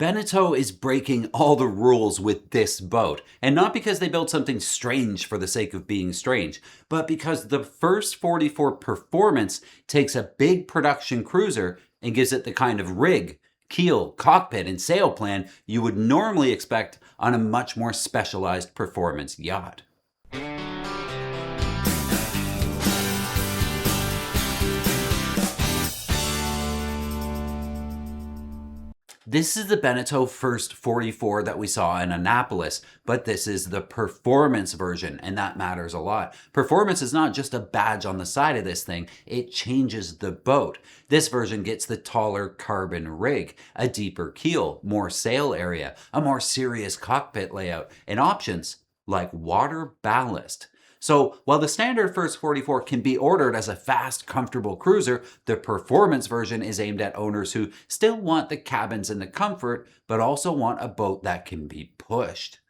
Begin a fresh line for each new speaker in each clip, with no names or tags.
Beneteau is breaking all the rules with this boat, and not because they built something strange for the sake of being strange, but because the First 44 Performance takes a big production cruiser and gives it the kind of rig, keel, cockpit, and sail plan you would normally expect on a much more specialized performance yacht. This is the Beneteau First 44 that we saw in Annapolis, but this is the performance version, and that matters a lot. Performance is not just a badge on the side of this thing, it changes the boat. This version gets the taller carbon rig, a deeper keel, more sail area, a more serious cockpit layout, and options like water ballast. So while the standard First 44 can be ordered as a fast, comfortable cruiser, the performance version is aimed at owners who still want the cabins and the comfort, but also want a boat that can be pushed.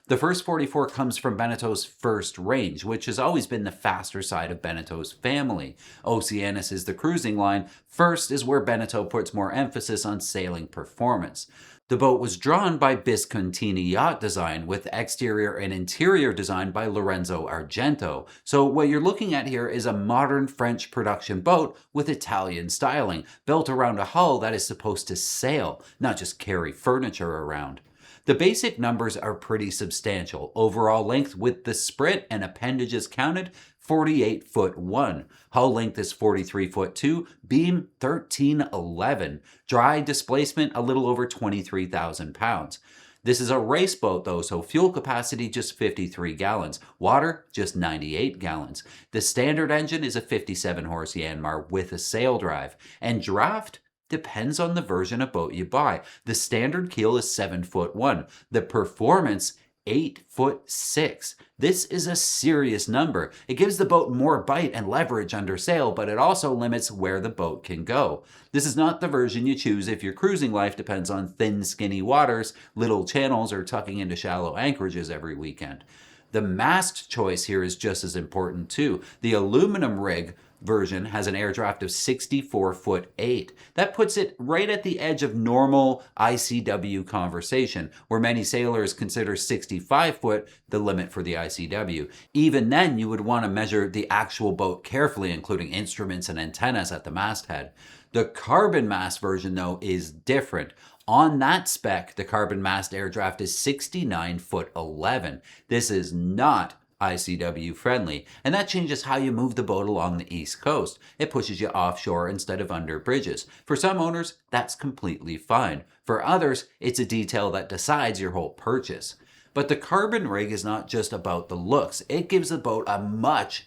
The First 44 comes from Beneteau's First range, which has always been the faster side of Beneteau's family. Oceanus is the cruising line. First is where Beneteau puts more emphasis on sailing performance. The boat was drawn by Viscontini Yacht Design, with exterior and interior design by Lorenzo Argento. So what you're looking at here is a modern French production boat with Italian styling, built around a hull that is supposed to sail, not just carry furniture around. The basic numbers are pretty substantial. Overall length with the sprit and appendages counted, 48 foot 1. Hull length is 43 foot 2. Beam 1311. Dry displacement a little over 23,000 pounds. This is a race boat though, so fuel capacity just 53 gallons. Water just 98 gallons. The standard engine is a 57 horse Yanmar with a sail drive. And draft depends on the version of boat you buy. The standard keel is 7 foot 1. The performance 8 foot 6. This is a serious number. It gives the boat more bite and leverage under sail, but it also limits where the boat can go. This is not the version you choose if your cruising life depends on thin, skinny waters, little channels, or tucking into shallow anchorages every weekend. The mast choice here is just as important too. The aluminum rig version has an air draft of 64 foot 8. That puts it right at the edge of normal ICW conversation, where many sailors consider 65 foot the limit for the ICW. Even then, you would want to measure the actual boat carefully, including instruments and antennas at the masthead. The carbon mast version, though, is different. On that spec, the carbon mast air draft is 69 foot 11. This is not ICW friendly, and that changes how you move the boat along the East Coast. It pushes you offshore instead of under bridges. For some owners, that's completely fine. For others, it's a detail that decides your whole purchase. But the carbon rig is not just about the looks. It gives the boat a much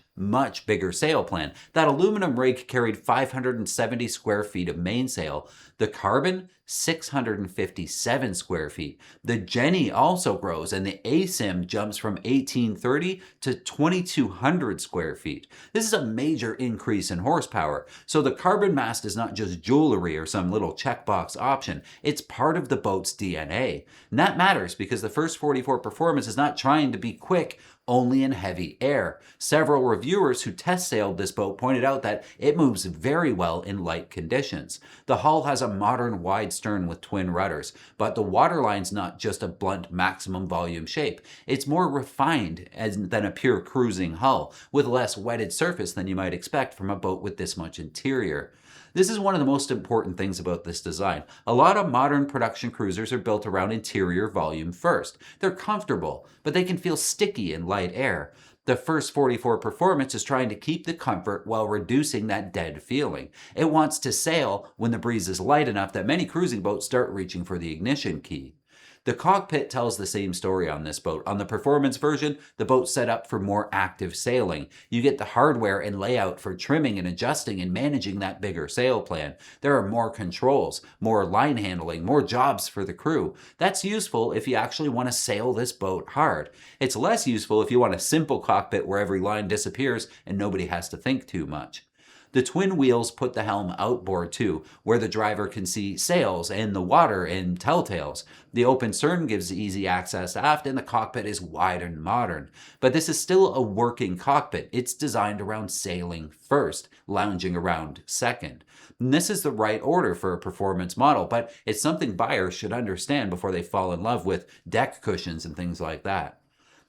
bigger sail plan. That aluminum rig carried 570 square feet of mainsail. The carbon, 657 square feet. The Jenny also grows, and the ASIM jumps from 1830 to 2200 square feet. This is a major increase in horsepower. So the carbon mast is not just jewelry or some little checkbox option. It's part of the boat's DNA. And that matters because the First 44 Performance is not trying to be quick only in heavy air. Several reviewers who test sailed this boat pointed out that it moves very well in light conditions. The hull has a modern wide stern with twin rudders, but the waterline's not just a blunt maximum volume shape. It's more refined than a pure cruising hull, with less wetted surface than you might expect from a boat with this much interior. This is one of the most important things about this design. A lot of modern production cruisers are built around interior volume first. They're comfortable, but they can feel sticky in light air. The First 44 Performance is trying to keep the comfort while reducing that dead feeling. It wants to sail when the breeze is light enough that many cruising boats start reaching for the ignition key. The cockpit tells the same story on this boat. On the performance version, the boat's set up for more active sailing. You get the hardware and layout for trimming and adjusting and managing that bigger sail plan. There are more controls, more line handling, more jobs for the crew. That's useful if you actually want to sail this boat hard. It's less useful if you want a simple cockpit where every line disappears and nobody has to think too much. The twin wheels put the helm outboard too, where the driver can see sails and the water and telltales. The open stern gives easy access aft, and the cockpit is wide and modern. But this is still a working cockpit. It's designed around sailing first, lounging around second. And this is the right order for a performance model, but it's something buyers should understand before they fall in love with deck cushions and things like that.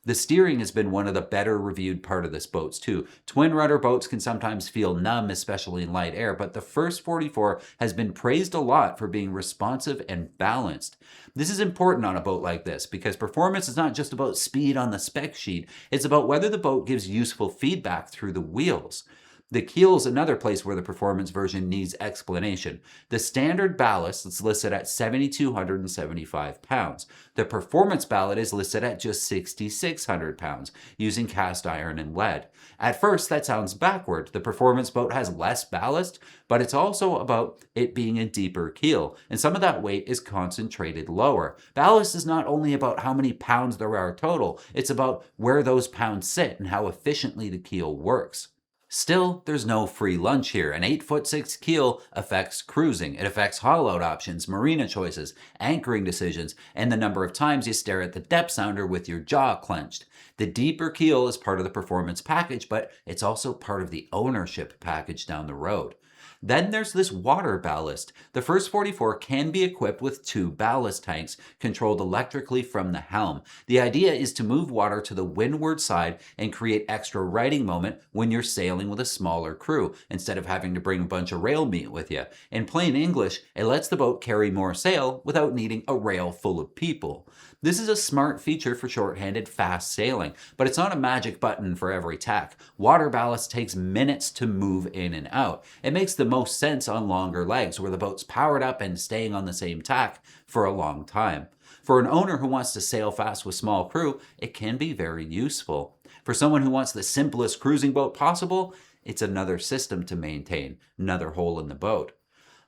The steering has been one of the better reviewed part of this boats too. Twin rudder boats can sometimes feel numb, especially in light air, but the First 44 has been praised a lot for being responsive and balanced. This is important on a boat like this because performance is not just about speed on the spec sheet, it's about whether the boat gives useful feedback through the wheels. The keel is another place where the performance version needs explanation. The standard ballast is listed at 7,275 pounds. The performance ballast is listed at just 6,600 pounds, using cast iron and lead. At first, that sounds backward. The performance boat has less ballast, but it's also about it being a deeper keel, and some of that weight is concentrated lower. Ballast is not only about how many pounds there are total, it's about where those pounds sit and how efficiently the keel works. Still, there's no free lunch here. An 8'6" keel affects cruising. It affects haul-out options, marina choices, anchoring decisions, and the number of times you stare at the depth sounder with your jaw clenched. The deeper keel is part of the performance package, but it's also part of the ownership package down the road. Then there's this water ballast. The First 44 can be equipped with 2 ballast tanks controlled electrically from the helm. The idea is to move water to the windward side and create extra riding moment when you're sailing with a smaller crew, instead of having to bring a bunch of rail meat with you. In plain English, it lets the boat carry more sail without needing a rail full of people. This is a smart feature for short-handed fast sailing, but it's not a magic button for every tack. Water ballast takes minutes to move in and out. It makes the most sense on longer legs where the boat's powered up and staying on the same tack for a long time. For an owner who wants to sail fast with small crew, it can be very useful. For someone who wants the simplest cruising boat possible, it's another system to maintain, another hole in the boat.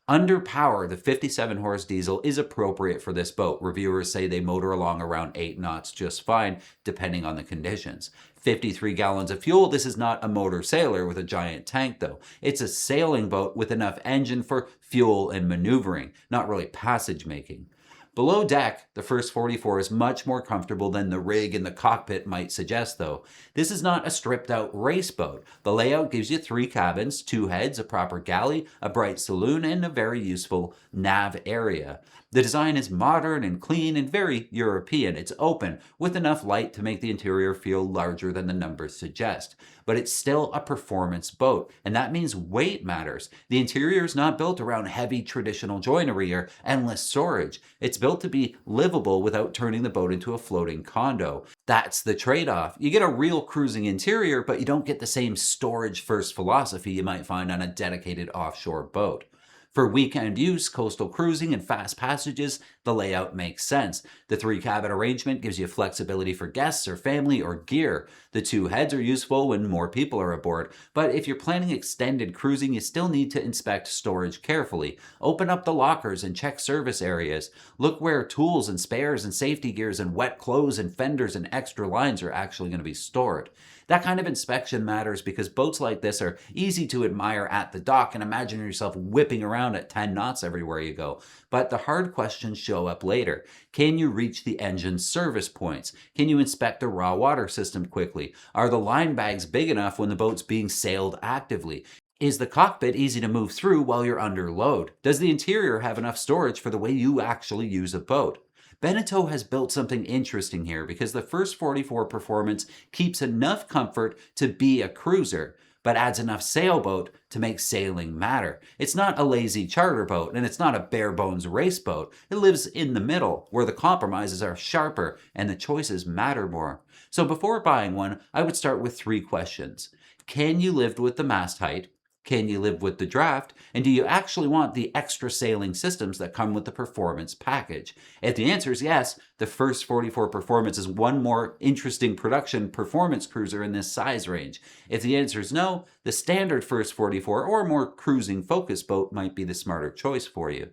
Under power, the 57 horse diesel is appropriate for this boat. Reviewers say they motor along around 8 knots just fine, depending on the conditions. 53 gallons of fuel. This is not a motor sailor with a giant tank though. It's a sailing boat with enough engine for fuel and maneuvering, not really passage making. Below deck, the First 44 is much more comfortable than the rig in the cockpit might suggest though. This is not a stripped out race boat. The layout gives you 3 cabins, 2 heads, a proper galley, a bright saloon, and a very useful nav area. The design is modern and clean and very European. It's open, with enough light to make the interior feel larger than the numbers suggest. But it's still a performance boat, and that means weight matters. The interior is not built around heavy traditional joinery or endless storage. It's built to be livable without turning the boat into a floating condo. That's the trade-off. You get a real cruising interior, but you don't get the same storage first philosophy you might find on a dedicated offshore boat. For weekend use, coastal cruising, and fast passages, the layout makes sense. The 3-cabin arrangement gives you flexibility for guests or family or gear. The 2 heads are useful when more people are aboard, but if you're planning extended cruising, you still need to inspect storage carefully. Open up the lockers and check service areas. Look where tools and spares and safety gears and wet clothes and fenders and extra lines are actually going to be stored. That kind of inspection matters because boats like this are easy to admire at the dock and imagine yourself whipping around at 10 knots everywhere you go. But the hard questions show up later. Can you reach the engine's service points? Can you inspect the raw water system quickly? Are the line bags big enough when the boat's being sailed actively? Is the cockpit easy to move through while you're under load? Does the interior have enough storage for the way you actually use a boat? Beneteau has built something interesting here because the First 44 performance keeps enough comfort to be a cruiser, but adds enough sailboat to make sailing matter. It's not a lazy charter boat, and it's not a bare bones race boat. It lives in the middle, where the compromises are sharper and the choices matter more. So before buying one, I would start with 3 questions. Can you live with the mast height? Can you live with the draft? And do you actually want the extra sailing systems that come with the performance package? If the answer is yes, the First 44 Performance is one more interesting production performance cruiser in this size range. If the answer is no, the standard First 44 or more cruising focused boat might be the smarter choice for you.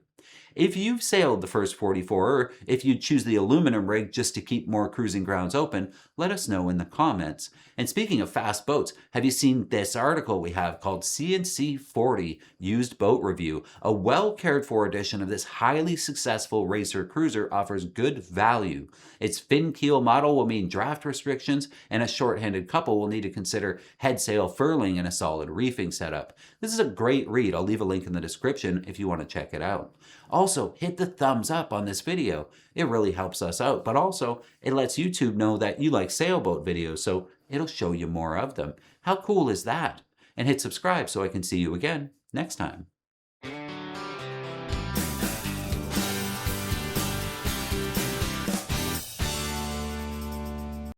If you've sailed the first 44, or if you choose the aluminum rig just to keep more cruising grounds open, let us know in the comments. And speaking of fast boats, have you seen this article we have called CNC 40 Used Boat Review? A well cared for edition of this highly successful racer cruiser offers good value. Its fin keel model will mean draft restrictions, and a short-handed couple will need to consider head sail furling and a solid reefing setup. This is a great read. I'll leave a link in the description if you want to check it out. Also, hit the thumbs up on this video. It really helps us out, but also it lets YouTube know that you like sailboat videos, so it'll show you more of them. How cool is that? And hit subscribe so I can see you again next time.